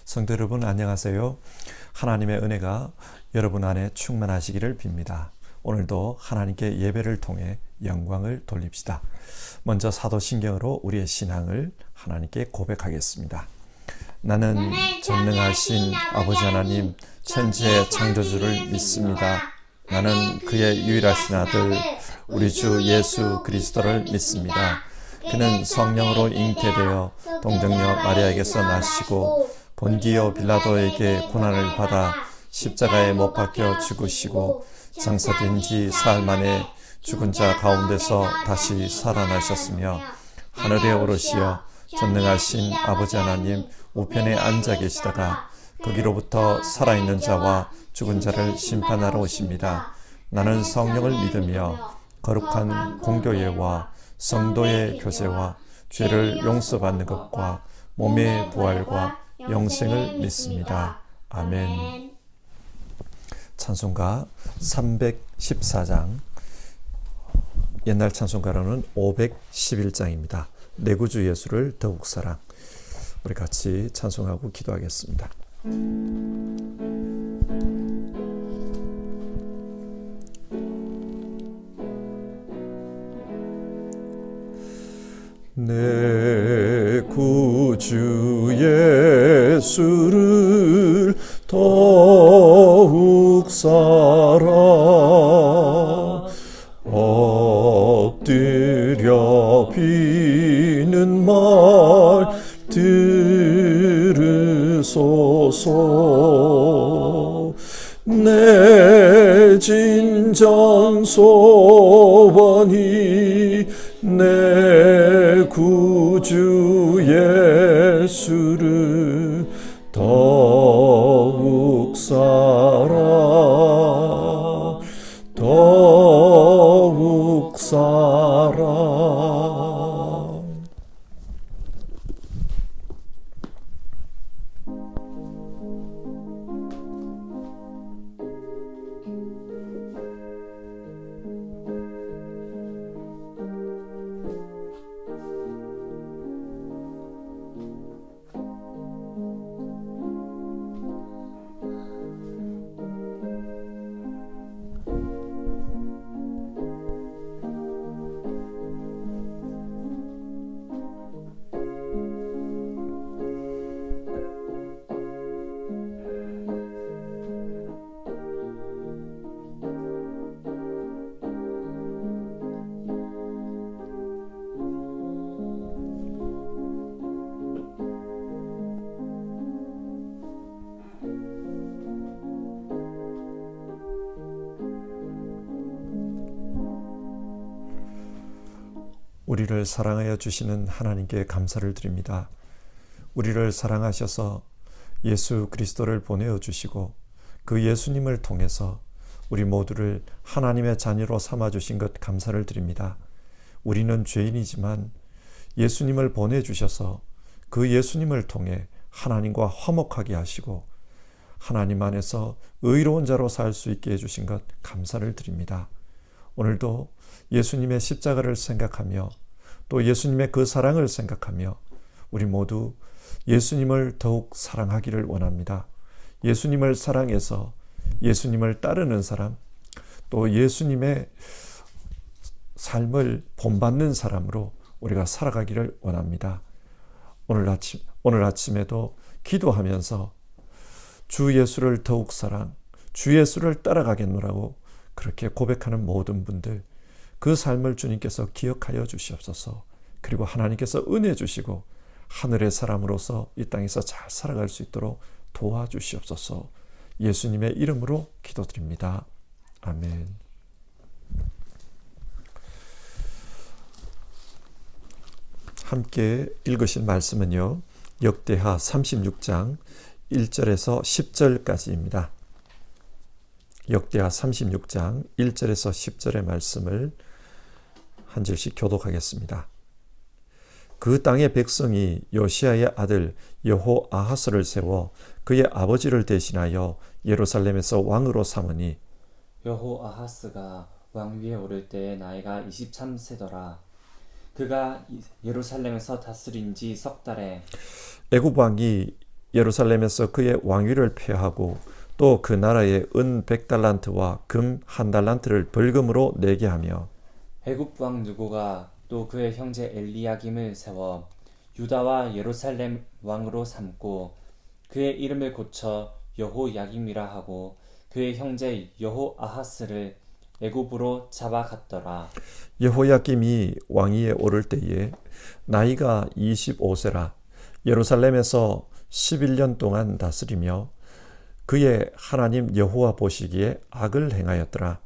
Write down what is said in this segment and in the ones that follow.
성도 여러분 안녕하세요. 하나님의 은혜가 여러분 안에 충만하시기를 빕니다. 오늘도 하나님께 예배를 통해 영광을 돌립시다. 먼저 사도신경으로 우리의 신앙을 하나님께 고백하겠습니다. 나는 전능하신 아버지 하나님 천지의 창조주를 믿습니다. 나는 그의 유일하신 아들 우리 주 예수 그리스도를 믿습니다. 그는 성령으로 잉태되어 동정녀 마리아에게서 나시고 본디오 빌라도에게 고난을 받아 십자가에 못 박혀 죽으시고 장사된 지 사흘 만에 죽은 자 가운데서 다시 살아나셨으며 하늘에 오르시어 전능하신 아버지 하나님 우편에 앉아 계시다가 거기로부터 살아있는 자와 죽은 자를 심판하러 오십니다. 나는 성령을 믿으며 거룩한 공교회와 성도의 교제와 죄를 용서받는 것과 몸의 부활과 영생을 믿습니다. 아멘. 찬송가 314장, 옛날 찬송가로는 511장입니다. 내 구주 예수를 더욱 사랑. 우리 같이 찬송하고 기도하겠습니다. 내 구주 예수를 더욱 사랑 엎드려 비는 말 들으소서. 내 진정 소원이 내 구주 예수를 더욱 사랑 더욱 사랑. 우리를 사랑하여 주시는 하나님께 감사를 드립니다. 우리를 사랑하셔서 예수 그리스도를 보내어 주시고 그 예수님을 통해서 우리 모두를 하나님의 자녀로 삼아 주신 것 감사를 드립니다. 우리는 죄인이지만 예수님을 보내주셔서 그 예수님을 통해 하나님과 화목하게 하시고 하나님 안에서 의로운 자로 살 수 있게 해주신 것 감사를 드립니다. 오늘도 예수님의 십자가를 생각하며 또 예수님의 그 사랑을 생각하며 우리 모두 예수님을 더욱 사랑하기를 원합니다. 예수님을 사랑해서 예수님을 따르는 사람, 또 예수님의 삶을 본받는 사람으로 우리가 살아가기를 원합니다. 오늘 아침에도 기도하면서 주 예수를 더욱 사랑, 주 예수를 따라가겠노라고 그렇게 고백하는 모든 분들, 그 삶을 주님께서 기억하여 주시옵소서. 그리고 하나님께서 은혜 주시고 하늘의 사람으로서 이 땅에서 잘 살아갈 수 있도록 도와주시옵소서. 예수님의 이름으로 기도드립니다. 아멘. 함께 읽으신 말씀은요, 역대하 36장 1절에서 10절까지입니다. 역대하 36장 1절에서 10절의 말씀을 한 절씩 교독하겠습니다. 그 땅의 백성이 요시야의 아들 여호아하스를 세워 그의 아버지를 대신하여 예루살렘에서 왕으로 삼으니 여호아하스가 왕위에 오를 때에 나이가 23세더라. 그가 예루살렘에서 다스린 지 석 달에 애굽 왕이 예루살렘에서 그의 왕위를 폐하고 또 그 나라에 은 100달란트와 금 1달란트를 벌금으로 내게 하며 애굽 왕 느고가 또 그의 형제 엘리야김을 세워 유다와 예루살렘 왕으로 삼고 그의 이름을 고쳐 여호야김이라 하고 그의 형제 여호아하스를 애굽으로 잡아갔더라. 여호야김이 왕위에 오를 때에 나이가 25세라 예루살렘에서 11년 동안 다스리며 그의 하나님 여호와 보시기에 악을 행하였더라.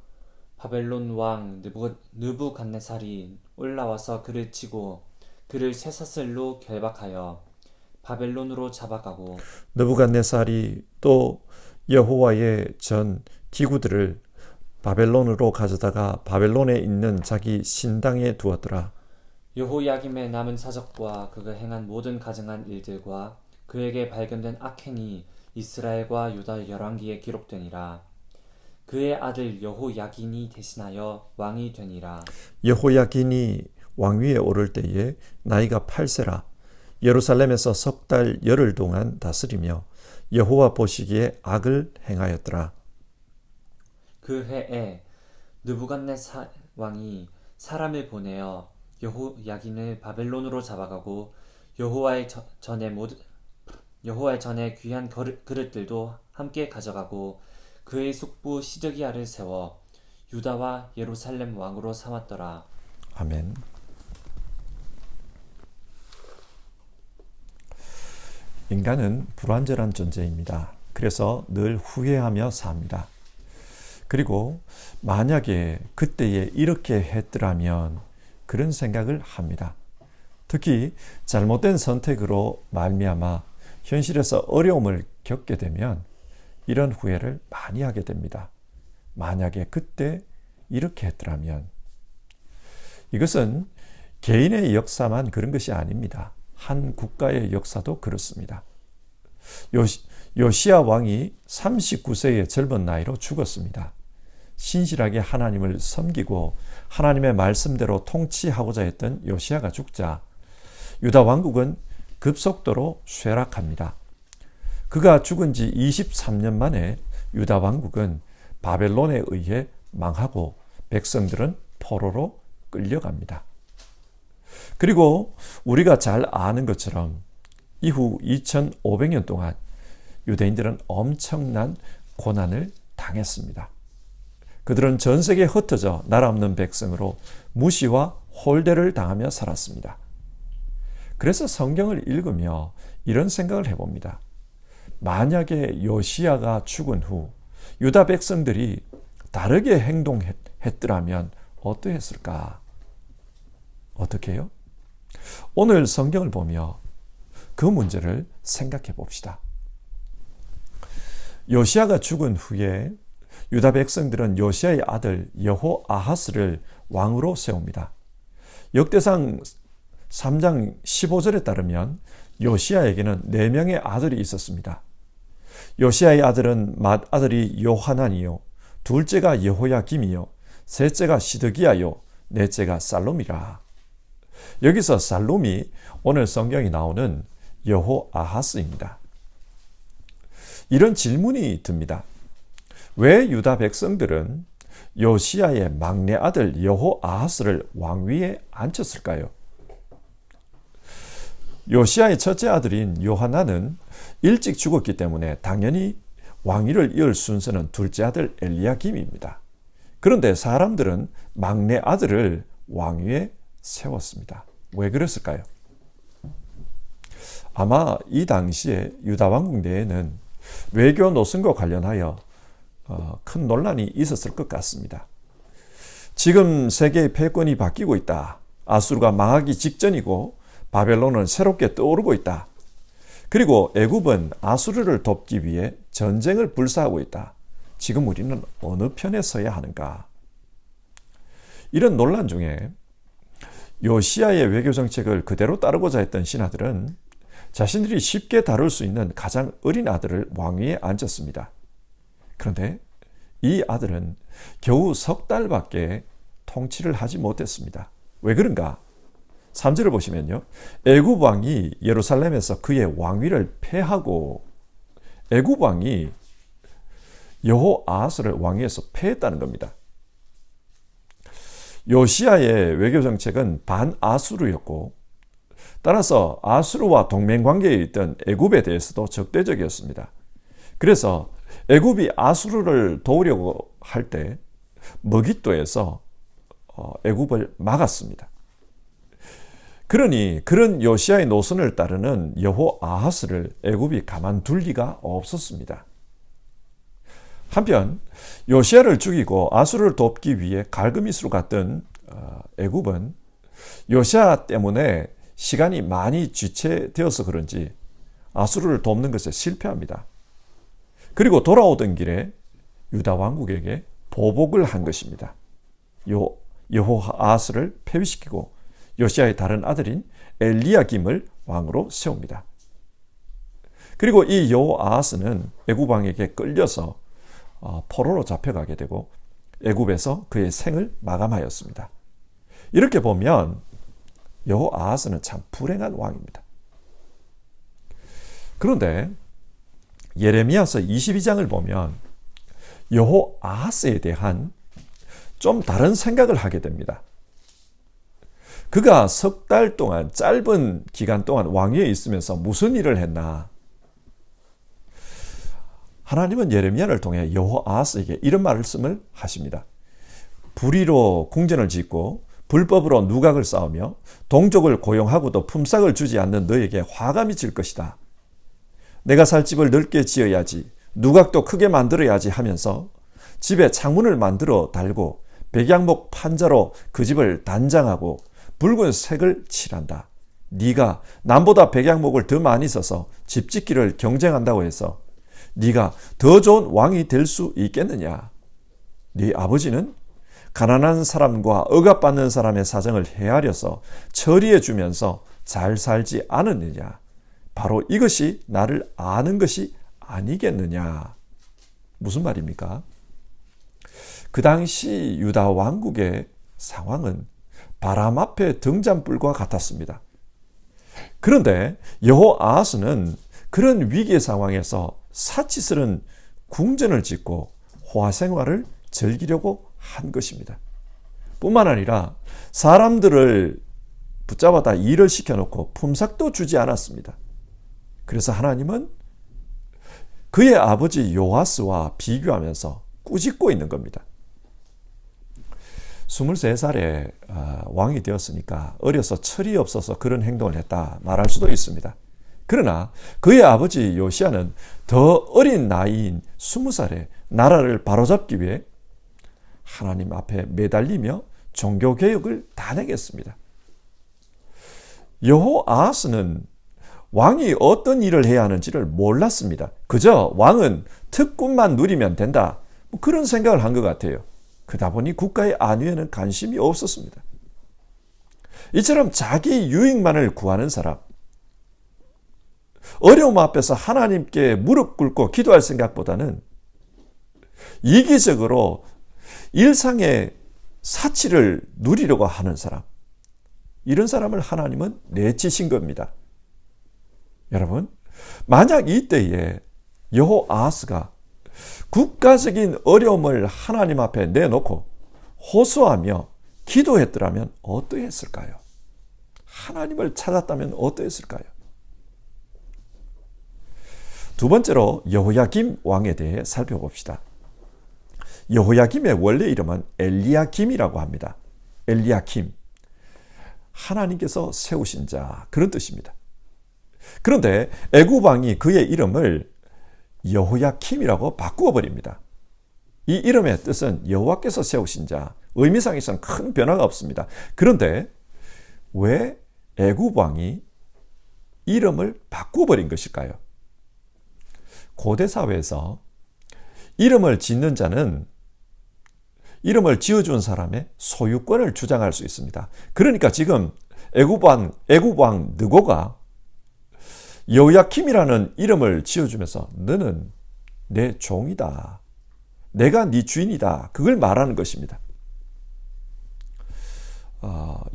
바벨론 왕 느부갓네살이 올라와서 그를 치고 그를 쇠사슬로 결박하여 바벨론으로 잡아가고 느부갓네살이 또 여호와의 전 기구들을 바벨론으로 가져다가 바벨론에 있는 자기 신당에 두었더라. 여호야김의 남은 사적과 그가 행한 모든 가증한 일들과 그에게 발견된 악행이 이스라엘과 유다 열왕기에 기록되니라. 그의 아들 여호야긴이 대신하여 왕이 되니라. 여호야긴이 왕위에 오를 때에 나이가 8세라 예루살렘에서 석 달 열흘 동안 다스리며 여호와 보시기에 악을 행하였더라. 그 해에 느부갓네살 왕이 사람을 보내어 여호야긴을 바벨론으로 잡아가고 여호와의 전에 귀한 그릇들도 함께 가져가고 그의 숙부 시드기야를 세워 유다와 예루살렘 왕으로 삼았더라. 아멘. 인간은 불완전한 존재입니다. 그래서 늘 후회하며 삽니다. 그리고 만약에 그때에 이렇게 했더라면 그런 생각을 합니다. 특히 잘못된 선택으로 말미암아 현실에서 어려움을 겪게 되면 이런 후회를 많이 하게 됩니다. 만약에 그때 이렇게 했더라면. 이것은 개인의 역사만 그런 것이 아닙니다. 한 국가의 역사도 그렇습니다. 요시야 왕이 39세의 젊은 나이로 죽었습니다. 신실하게 하나님을 섬기고 하나님의 말씀대로 통치하고자 했던 요시야가 죽자 유다 왕국은 급속도로 쇠락합니다. 그가 죽은 지 23년 만에 유다 왕국은 바벨론에 의해 망하고 백성들은 포로로 끌려갑니다. 그리고 우리가 잘 아는 것처럼 이후 2500년 동안 유대인들은 엄청난 고난을 당했습니다. 그들은 전 세계에 흩어져 나라 없는 백성으로 무시와 홀대를 당하며 살았습니다. 그래서 성경을 읽으며 이런 생각을 해봅니다. 만약에 요시야가 죽은 후 유다 백성들이 다르게 행동했더라면 어떠했을까? 어떻게 해요? 오늘 성경을 보며 그 문제를 생각해 봅시다. 요시야가 죽은 후에 유다 백성들은 요시야의 아들 여호아하스를 왕으로 세웁니다. 역대상 3장 15절에 따르면 요시야에게는 4명의 아들이 있었습니다. 요시야의 아들은 맏아들이 요하난이요, 둘째가 여호야김이요, 셋째가 시드기야요, 넷째가 살롬이라. 여기서 살롬이 오늘 성경에 나오는 여호아하스입니다. 이런 질문이 듭니다. 왜 유다 백성들은 요시야의 막내 아들 여호아하스를 왕위에 앉혔을까요? 요시야의 첫째 아들인 요하난은 일찍 죽었기 때문에 당연히 왕위를 이을 순서는 둘째 아들 엘리야김입니다. 그런데 사람들은 막내 아들을 왕위에 세웠습니다. 왜 그랬을까요? 아마 이 당시에 유다 왕국 내에는 외교 노선과 관련하여 큰 논란이 있었을 것 같습니다. 지금 세계의 패권이 바뀌고 있다. 아수르가 망하기 직전이고 바벨론은 새롭게 떠오르고 있다. 그리고 애굽은 아수르를 돕기 위해 전쟁을 불사하고 있다. 지금 우리는 어느 편에 서야 하는가? 이런 논란 중에 요시야의 외교 정책을 그대로 따르고자 했던 신하들은 자신들이 쉽게 다룰 수 있는 가장 어린 아들을 왕위에 앉혔습니다. 그런데 이 아들은 겨우 석 달밖에 통치를 하지 못했습니다. 왜 그런가? 3절을 보시면요. 애굽 왕이 예루살렘에서 그의 왕위를 폐하고 애굽 왕이 여호아하스를 왕위에서 폐했다는 겁니다. 요시야의 외교 정책은 반아수르였고 따라서 아수르와 동맹 관계에 있던 애굽에 대해서도 적대적이었습니다. 그래서 애굽이 아수르를 도우려고 할 때 머깃도에서 애굽을 막았습니다. 그러니 그런 요시야의 노선을 따르는 여호아하스를 애굽이 가만둘 리가 없었습니다. 한편 요시야를 죽이고 아수르를 돕기 위해 갈그미스로 갔던 애굽은 요시야 때문에 시간이 많이 지체되어서 그런지 아수르를 돕는 것에 실패합니다. 그리고 돌아오던 길에 유다 왕국에게 보복을 한 것입니다. 여호아하스를 폐위시키고 요시야의 다른 아들인 엘리야김을 왕으로 세웁니다. 그리고 이 여호아하스는 애굽 왕에게 끌려서 포로로 잡혀가게 되고 애굽에서 그의 생을 마감하였습니다. 이렇게 보면 여호아하스는 참 불행한 왕입니다. 그런데 예레미야서 22장을 보면 여호아하스에 대한 좀 다른 생각을 하게 됩니다. 그가 석 달 동안 짧은 기간 동안 왕위에 있으면서 무슨 일을 했나? 하나님은 예레미야를 통해 여호아하스에게 이런 말씀을 하십니다. 불의로 궁전을 짓고 불법으로 누각을 쌓으며 동족을 고용하고도 품삯을 주지 않는 너에게 화가 미칠 것이다. 내가 살 집을 넓게 지어야지, 누각도 크게 만들어야지 하면서 집에 창문을 만들어 달고 백양목 판자로 그 집을 단장하고 붉은색을 칠한다. 네가 남보다 백양목을 더 많이 써서 집 짓기를 경쟁한다고 해서 네가 더 좋은 왕이 될 수 있겠느냐? 네 아버지는 가난한 사람과 억압받는 사람의 사정을 헤아려서 처리해 주면서 잘 살지 않았느냐? 바로 이것이 나를 아는 것이 아니겠느냐? 무슨 말입니까? 그 당시 유다 왕국의 상황은 바람 앞에 등잔불과 같았습니다. 그런데 여호아하스는 그런 위기의 상황에서 사치스런 궁전을 짓고 호화생활을 즐기려고 한 것입니다. 뿐만 아니라 사람들을 붙잡아다 일을 시켜놓고 품삯도 주지 않았습니다. 그래서 하나님은 그의 아버지 요아스와 비교하면서 꾸짖고 있는 겁니다. 23살에 왕이 되었으니까 어려서 철이 없어서 그런 행동을 했다 말할 수도 있습니다. 그러나 그의 아버지 요시야는 더 어린 나이인 20살에 나라를 바로잡기 위해 하나님 앞에 매달리며 종교개혁을 단행했습니다. 여호아하스는 왕이 어떤 일을 해야 하는지를 몰랐습니다. 그저 왕은 특권만 누리면 된다, 그런 생각을 한 것 같아요. 그러다 보니 국가의 안위에는 관심이 없었습니다. 이처럼 자기 유익만을 구하는 사람, 어려움 앞에서 하나님께 무릎 꿇고 기도할 생각보다는 이기적으로 일상의 사치를 누리려고 하는 사람, 이런 사람을 하나님은 내치신 겁니다. 여러분, 만약 이때에 여호아하스가 국가적인 어려움을 하나님 앞에 내놓고 호소하며 기도했더라면 어떠했을까요? 하나님을 찾았다면 어떠했을까요? 두 번째로 여호야김 왕에 대해 살펴봅시다. 여호야김의 원래 이름은 엘리야김이라고 합니다. 엘리야김, 하나님께서 세우신 자, 그런 뜻입니다. 그런데 애굽 왕이 그의 이름을 여호야킴이라고 바꾸어 버립니다. 이 이름의 뜻은 여호와께서 세우신 자, 의미상에서는 큰 변화가 없습니다. 그런데 왜 애굽 왕이 이름을 바꾸어 버린 것일까요? 고대 사회에서 이름을 짓는 자는 이름을 지어준 사람의 소유권을 주장할 수 있습니다. 그러니까 지금 애굽 왕 느고가 여호야킴이라는 이름을 지어주면서 너는 내 종이다, 내가 네 주인이다, 그걸 말하는 것입니다.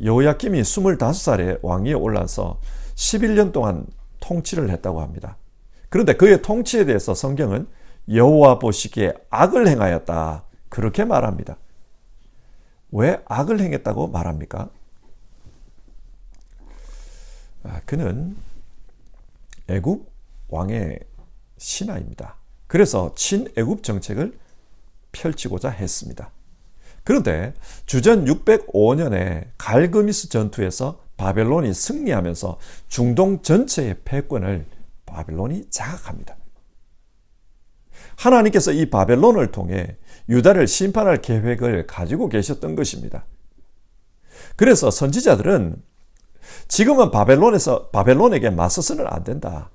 여호야김이 25살에 왕위에 올라서 11년 동안 통치를 했다고 합니다. 그런데 그의 통치에 대해서 성경은 여호와 보시기에 악을 행하였다, 그렇게 말합니다. 왜 악을 행했다고 말합니까? 그는 애굽 왕의 신하입니다. 그래서 친애굽 정책을 펼치고자 했습니다. 그런데 주전 605년에 갈그미스 전투에서 바벨론이 승리하면서 중동 전체의 패권을 바벨론이 장악합니다. 하나님께서 이 바벨론을 통해 유다를 심판할 계획을 가지고 계셨던 것입니다. 그래서 선지자들은 지금은 바벨론에게 맞서서는 안 된다,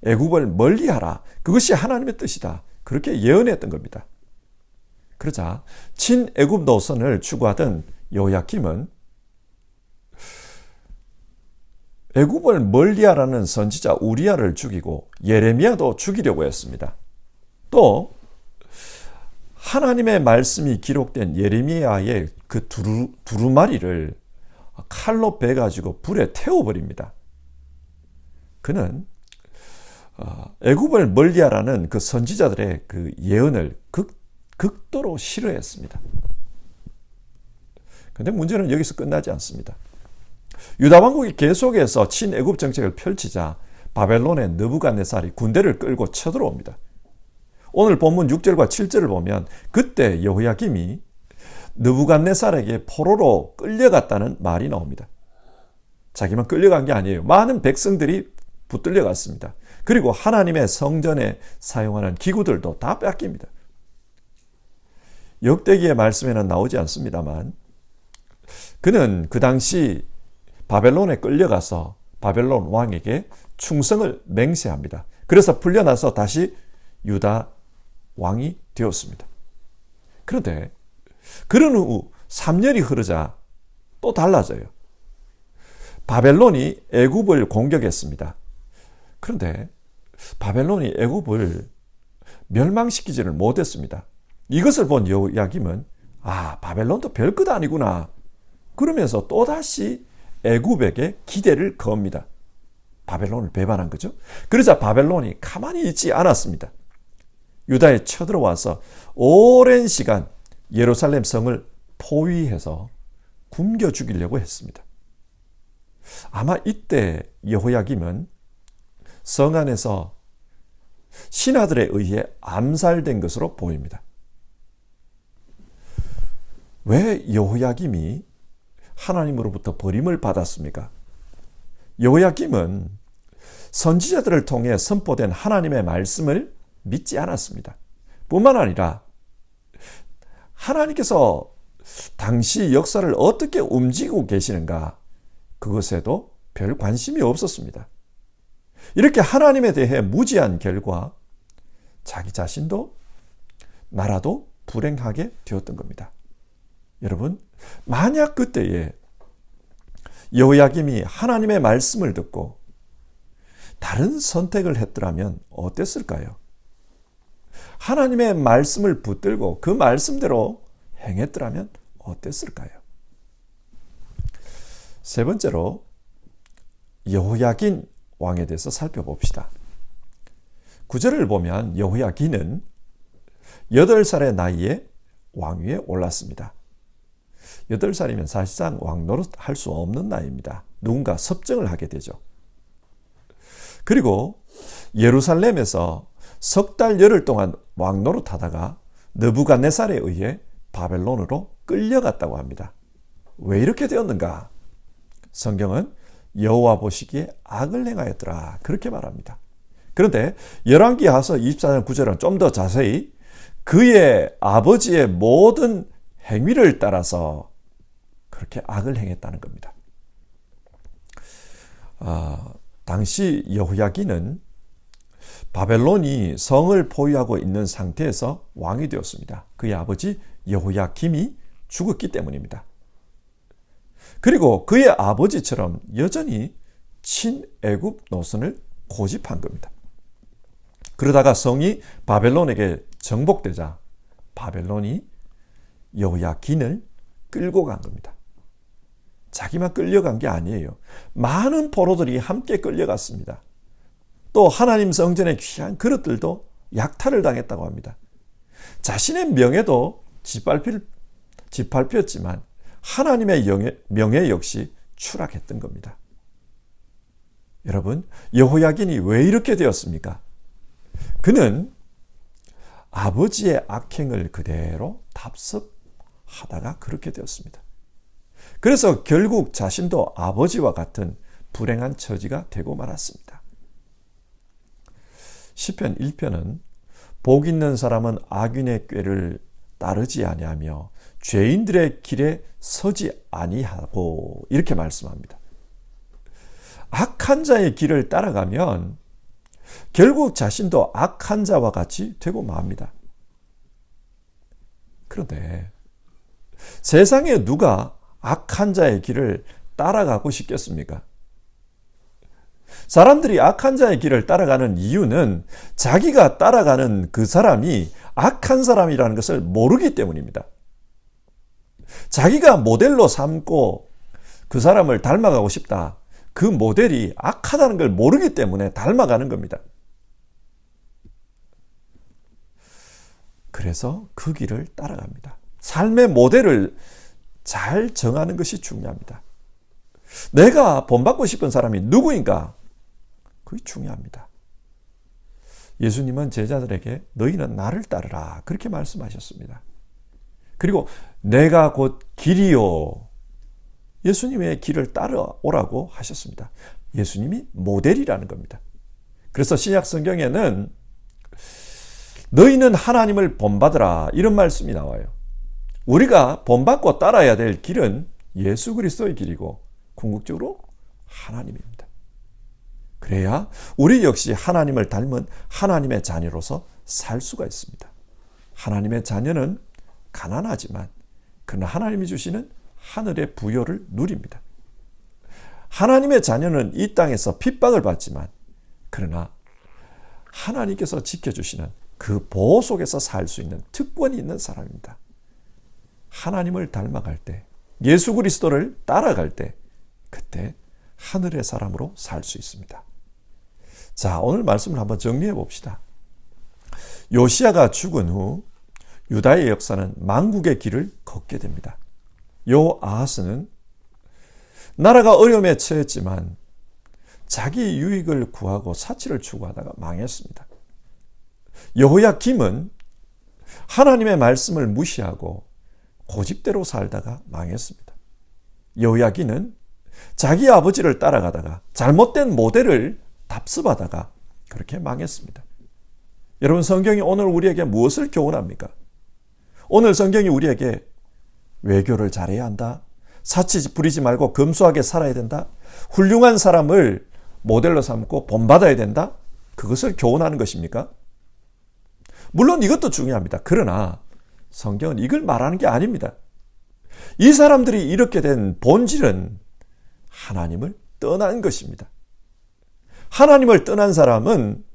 애굽을 멀리하라, 그것이 하나님의 뜻이다, 그렇게 예언했던 겁니다. 그러자 친애굽 노선을 추구하던 여호야김은 애굽을 멀리하라는 선지자 우리야를 죽이고 예레미야도 죽이려고 했습니다. 또 하나님의 말씀이 기록된 예레미야의 그 두루마리를 칼로 베가지고 불에 태워버립니다. 그는 애굽을 멀리하라는 그 선지자들의 그 예언을 극도로 싫어했습니다. 그런데 문제는 여기서 끝나지 않습니다. 유다 왕국이 계속해서 친애굽 정책을 펼치자 바벨론의 느부갓네살이 군대를 끌고 쳐들어옵니다. 오늘 본문 6절과 7절을 보면 그때 여호야김이 느부갓네살에게 포로로 끌려갔다는 말이 나옵니다. 자기만 끌려간 게 아니에요. 많은 백성들이 붙들려 갔습니다. 그리고 하나님의 성전에 사용하는 기구들도 다 뺏깁니다. 역대기의 말씀에는 나오지 않습니다만 그는 그 당시 바벨론에 끌려가서 바벨론 왕에게 충성을 맹세합니다. 그래서 풀려나서 다시 유다 왕이 되었습니다. 그런데 그런 후 3년이 흐르자 또 달라져요. 바벨론이 애굽을 공격했습니다. 그런데 바벨론이 애굽을 멸망시키지를 못했습니다. 이것을 본 여호야김은 바벨론도 별것 아니구나, 그러면서 또다시 애굽에게 기대를 겁니다. 바벨론을 배반한 거죠. 그러자 바벨론이 가만히 있지 않았습니다. 유다에 쳐들어와서 오랜 시간 예루살렘 성을 포위해서 굶겨 죽이려고 했습니다. 아마 이때 여호야김은 성 안에서 신하들에 의해 암살된 것으로 보입니다. 왜 여호야김이 하나님으로부터 버림을 받았습니까? 여호야김은 선지자들을 통해 선포된 하나님의 말씀을 믿지 않았습니다. 뿐만 아니라 하나님께서 당시 역사를 어떻게 움직이고 계시는가, 그것에도 별 관심이 없었습니다. 이렇게 하나님에 대해 무지한 결과 자기 자신도 나라도 불행하게 되었던 겁니다. 여러분, 만약 그때에 여호야김이 하나님의 말씀을 듣고 다른 선택을 했더라면 어땠을까요? 하나님의 말씀을 붙들고 그 말씀대로 행했더라면 어땠을까요? 세 번째로 여호야긴 왕에 대해서 살펴봅시다. 9절을 보면 여호야긴은 8살의 나이에 왕위에 올랐습니다. 8살이면 사실상 왕노릇 할 수 없는 나이입니다. 누군가 섭정을 하게 되죠. 그리고 예루살렘에서 석 달 열흘 동안 왕노릇 하다가 느부갓네살에 의해 바벨론으로 끌려갔다고 합니다. 왜 이렇게 되었는가? 성경은 여호와 보시기에 악을 행하였더라, 그렇게 말합니다. 그런데 열왕기하서 24장 9절은 좀 더 자세히 그의 아버지의 모든 행위를 따라서 그렇게 악을 행했다는 겁니다. 당시 여호야긴은 바벨론이 성을 포위하고 있는 상태에서 왕이 되었습니다. 그의 아버지 여호야김이 죽었기 때문입니다. 그리고 그의 아버지처럼 여전히 친애굽 노선을 고집한 겁니다. 그러다가 성이 바벨론에게 정복되자 바벨론이 여호야긴을 끌고 간 겁니다. 자기만 끌려간 게 아니에요. 많은 포로들이 함께 끌려갔습니다. 또 하나님 성전의 귀한 그릇들도 약탈을 당했다고 합니다. 자신의 명예도 짓밟혔지만 하나님의 명예 역시 추락했던 겁니다. 여러분, 여호야긴이 왜 이렇게 되었습니까? 그는 아버지의 악행을 그대로 답습하다가 그렇게 되었습니다. 그래서 결국 자신도 아버지와 같은 불행한 처지가 되고 말았습니다. 시편 1편은 복 있는 사람은 악인의 꾀를 따르지 아니하며 죄인들의 길에 서지 아니하고 이렇게 말씀합니다. 악한 자의 길을 따라가면 결국 자신도 악한 자와 같이 되고 맙니다. 그런데 세상에 누가 악한 자의 길을 따라가고 싶겠습니까? 사람들이 악한 자의 길을 따라가는 이유는 자기가 따라가는 그 사람이 악한 사람이라는 것을 모르기 때문입니다. 자기가 모델로 삼고 그 사람을 닮아가고 싶다. 그 모델이 악하다는 걸 모르기 때문에 닮아가는 겁니다. 그래서 그 길을 따라갑니다. 삶의 모델을 잘 정하는 것이 중요합니다. 내가 본받고 싶은 사람이 누구인가? 그게 중요합니다. 예수님은 제자들에게 너희는 나를 따르라 그렇게 말씀하셨습니다. 그리고 내가 곧 길이요. 예수님의 길을 따라오라고 하셨습니다. 예수님이 모델이라는 겁니다. 그래서 신약 성경에는 너희는 하나님을 본받으라 이런 말씀이 나와요. 우리가 본받고 따라야 될 길은 예수 그리스도의 길이고 궁극적으로 하나님입니다. 그래야 우리 역시 하나님을 닮은 하나님의 자녀로서 살 수가 있습니다. 하나님의 자녀는 가난하지만 그러나 하나님이 주시는 하늘의 부요를 누립니다. 하나님의 자녀는 이 땅에서 핍박을 받지만 그러나 하나님께서 지켜주시는 그 보호 속에서 살 수 있는 특권이 있는 사람입니다. 하나님을 닮아갈 때, 예수 그리스도를 따라갈 때 그때 하늘의 사람으로 살 수 있습니다. 자, 오늘 말씀을 한번 정리해 봅시다. 요시야가 죽은 후 유다의 역사는 망국의 길을 걷게 됩니다. 요아하스는 나라가 어려움에 처했지만 자기 유익을 구하고 사치를 추구하다가 망했습니다. 여호야김은 하나님의 말씀을 무시하고 고집대로 살다가 망했습니다. 여호야긴은 자기 아버지를 따라가다가 잘못된 모델을 답습하다가 그렇게 망했습니다. 여러분, 성경이 오늘 우리에게 무엇을 교훈합니까? 오늘 성경이 우리에게 외교를 잘해야 한다. 사치 부리지 말고 검소하게 살아야 된다. 훌륭한 사람을 모델로 삼고 본받아야 된다. 그것을 교훈하는 것입니까? 물론 이것도 중요합니다. 그러나 성경은 이걸 말하는 게 아닙니다. 이 사람들이 이렇게 된 본질은 하나님을 떠난 것입니다. 하나님을 떠난 사람은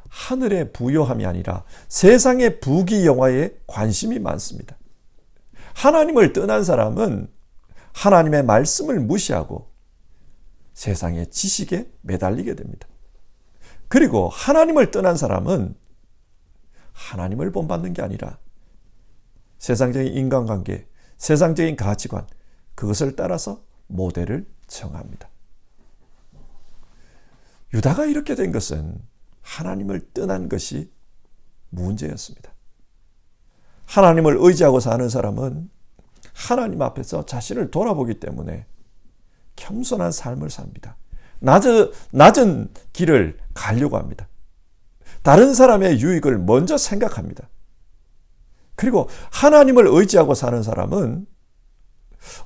하늘의 부요함이 아니라 세상의 부귀영화에 관심이 많습니다. 하나님을 떠난 사람은 하나님의 말씀을 무시하고 세상의 지식에 매달리게 됩니다. 그리고 하나님을 떠난 사람은 하나님을 본받는 게 아니라 세상적인 인간관계, 세상적인 가치관, 그것을 따라서 모델을 정합니다. 유다가 이렇게 된 것은 하나님을 떠난 것이 문제였습니다. 하나님을 의지하고 사는 사람은 하나님 앞에서 자신을 돌아보기 때문에 겸손한 삶을 삽니다. 낮은 길을 가려고 합니다. 다른 사람의 유익을 먼저 생각합니다. 그리고 하나님을 의지하고 사는 사람은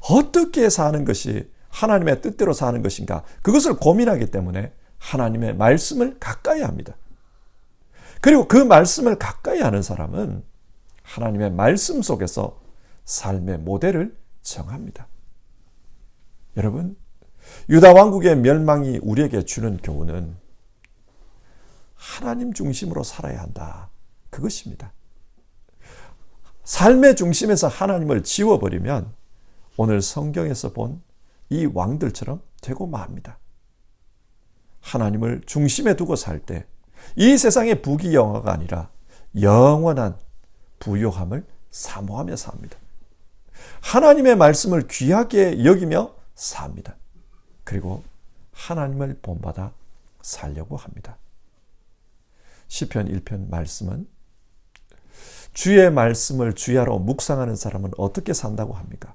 어떻게 사는 것이 하나님의 뜻대로 사는 것인가, 그것을 고민하기 때문에 하나님의 말씀을 가까이 합니다. 그리고 그 말씀을 가까이 하는 사람은 하나님의 말씀 속에서 삶의 모델을 정합니다. 여러분, 유다 왕국의 멸망이 우리에게 주는 교훈은 하나님 중심으로 살아야 한다. 그것입니다. 삶의 중심에서 하나님을 지워버리면 오늘 성경에서 본 이 왕들처럼 되고 맙니다. 하나님을 중심에 두고 살 때 이 세상의 부귀영화가 아니라 영원한 부요함을 사모하며 삽니다. 하나님의 말씀을 귀하게 여기며 삽니다. 그리고 하나님을 본받아 살려고 합니다. 시편 1편 말씀은 주의 말씀을 주야로 묵상하는 사람은 어떻게 산다고 합니까?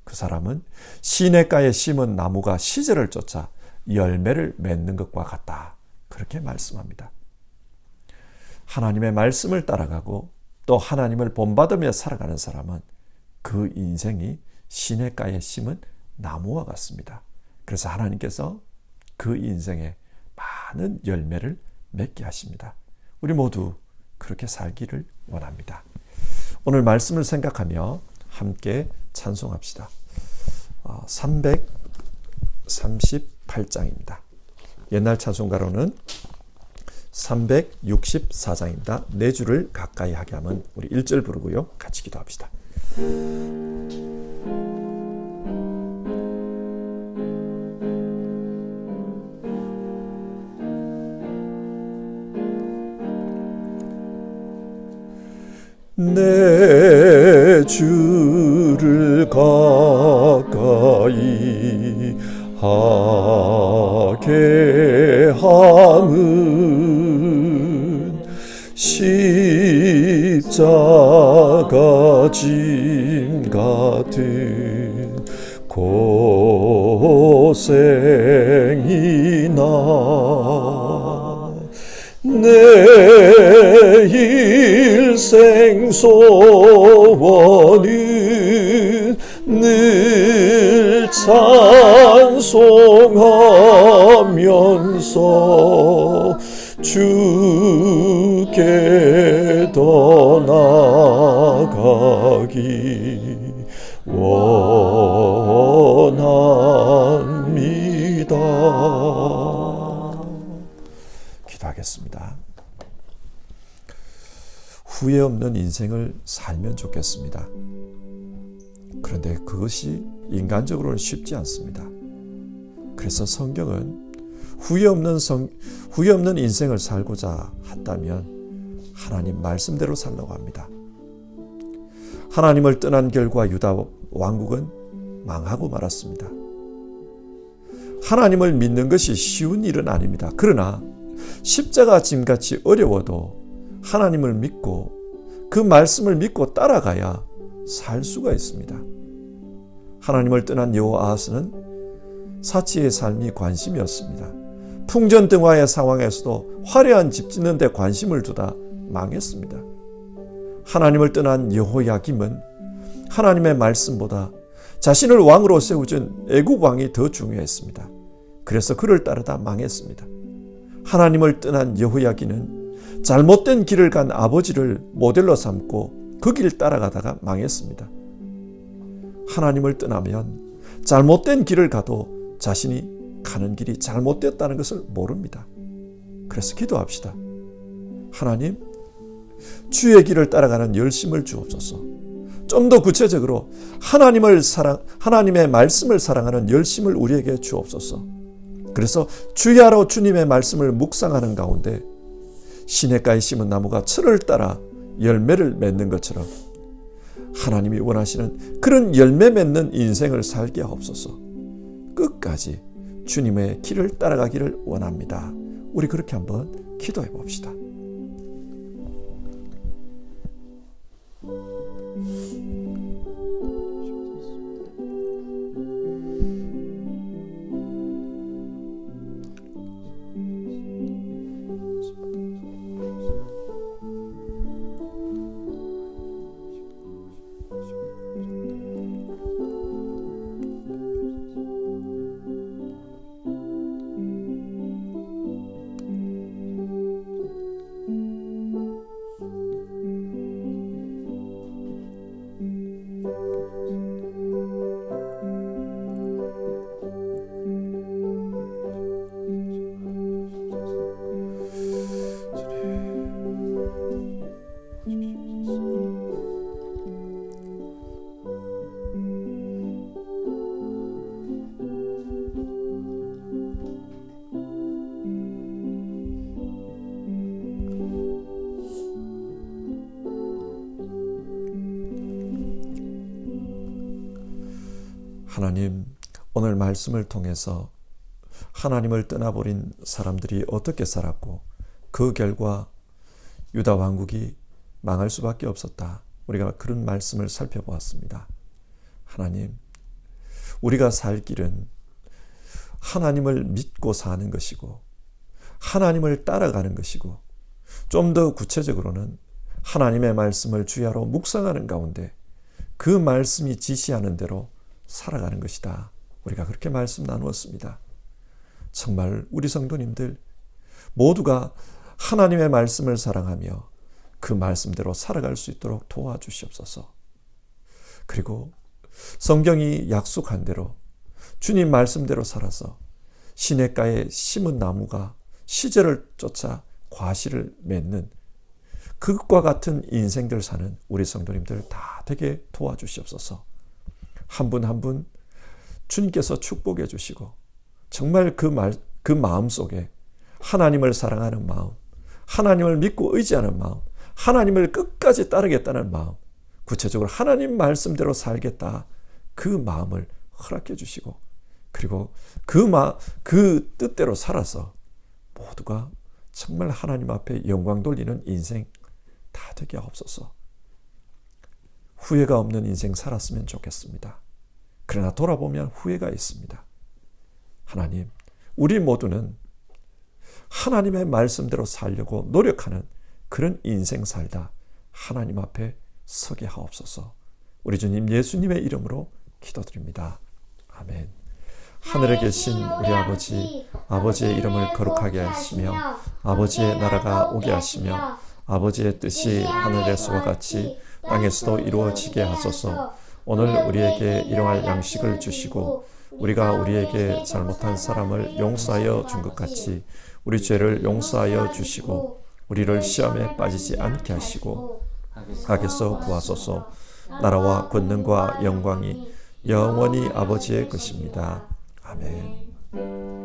그 사람은 시냇가에 심은 나무가 시절을 쫓아 열매를 맺는 것과 같다. 그렇게 말씀합니다. 하나님의 말씀을 따라가고 또 하나님을 본받으며 살아가는 사람은 그 인생이 시냇가에 심은 나무와 같습니다. 그래서 하나님께서 그 인생에 많은 열매를 맺게 하십니다. 우리 모두 그렇게 살기를 원합니다. 오늘 말씀을 생각하며 함께 찬송합시다. 338장입니다. 옛날 찬송가로는 364장입니다. 네 줄을 가까이 하게 하면 우리 1절 부르고요. 같이 기도합시다. 내 주를 가까이 하게 함은 십자가 짐 같은 고생이나 내 일생 소원은 늘 찬송하면서 주께 더 나아가기 원합니다. 기도하겠습니다. 후회 없는 인생을 살면 좋겠습니다. 그런데 그것이 인간적으로는 쉽지 않습니다. 그래서 성경은 후회 없는 인생을 살고자 한다면 하나님 말씀대로 살라고 합니다. 하나님을 떠난 결과 유다 왕국은 망하고 말았습니다. 하나님을 믿는 것이 쉬운 일은 아닙니다. 그러나 십자가 짐같이 어려워도 하나님을 믿고 그 말씀을 믿고 따라가야 살 수가 있습니다. 하나님을 떠난 여호아하스는 사치의 삶이 관심이었습니다. 풍전등화의 상황에서도 화려한 집 짓는 데 관심을 두다 망했습니다. 하나님을 떠난 여호야김은 하나님의 말씀보다 자신을 왕으로 세워준 애굽 왕이 더 중요했습니다. 그래서 그를 따르다 망했습니다. 하나님을 떠난 여호야김은 잘못된 길을 간 아버지를 모델로 삼고 그 길 따라가다가 망했습니다. 하나님을 떠나면 잘못된 길을 가도 자신이 가는 길이 잘못됐다는 것을 모릅니다. 그래서 기도합시다. 하나님, 주의 길을 따라가는 열심을 주옵소서. 좀 더 구체적으로 하나님의 말씀을 사랑하는 열심을 우리에게 주옵소서. 그래서 주야로 주님의 말씀을 묵상하는 가운데 시냇가에 심은 나무가 철을 따라 열매를 맺는 것처럼 하나님이 원하시는 그런 열매 맺는 인생을 살게 하옵소서. 끝까지 주님의 길을 따라가기를 원합니다. 우리 그렇게 한번 기도해 봅시다. 하나님, 오늘 말씀을 통해서 하나님을 떠나버린 사람들이 어떻게 살았고 그 결과 유다 왕국이 망할 수밖에 없었다. 우리가 그런 말씀을 살펴보았습니다. 하나님, 우리가 살 길은 하나님을 믿고 사는 것이고 하나님을 따라가는 것이고 좀 더 구체적으로는 하나님의 말씀을 주야로 묵상하는 가운데 그 말씀이 지시하는 대로 살아가는 것이다. 우리가 그렇게 말씀 나누었습니다. 정말 우리 성도님들 모두가 하나님의 말씀을 사랑하며 그 말씀대로 살아갈 수 있도록 도와주시옵소서. 그리고 성경이 약속한 대로 주님 말씀대로 살아서 시냇가에 심은 나무가 시절을 쫓아 과실을 맺는 그것과 같은 인생들 사는 우리 성도님들 다 되게 도와주시옵소서. 한 분 한 분 주님께서 축복해 주시고 정말 그 마음 속에 하나님을 사랑하는 마음, 하나님을 믿고 의지하는 마음, 하나님을 끝까지 따르겠다는 마음, 구체적으로 하나님 말씀대로 살겠다 그 마음을 허락해 주시고 그리고 그 뜻대로 살아서 모두가 정말 하나님 앞에 영광 돌리는 인생 다 되게 하옵소서. 후회가 없는 인생 살았으면 좋겠습니다. 그러나 돌아보면 후회가 있습니다. 하나님, 우리 모두는 하나님의 말씀대로 살려고 노력하는 그런 인생 살다 하나님 앞에 서게 하옵소서. 우리 주님 예수님의 이름으로 기도드립니다. 아멘. 하늘에 계신 우리 아버지, 아버지의 이름을 거룩하게 하시며 아버지의 나라가 오게 하시며 아버지의 뜻이 하늘에서와 같이 땅에서도 이루어지게 하소서. 오늘 우리에게 일용할 양식을 주시고 우리가 우리에게 잘못한 사람을 용서하여 준 것 같이 우리 죄를 용서하여 주시고 우리를 시험에 빠지지 않게 하시고 악에서 구하소서. 나라와 권능과 영광이 영원히 아버지의 것입니다. 아멘.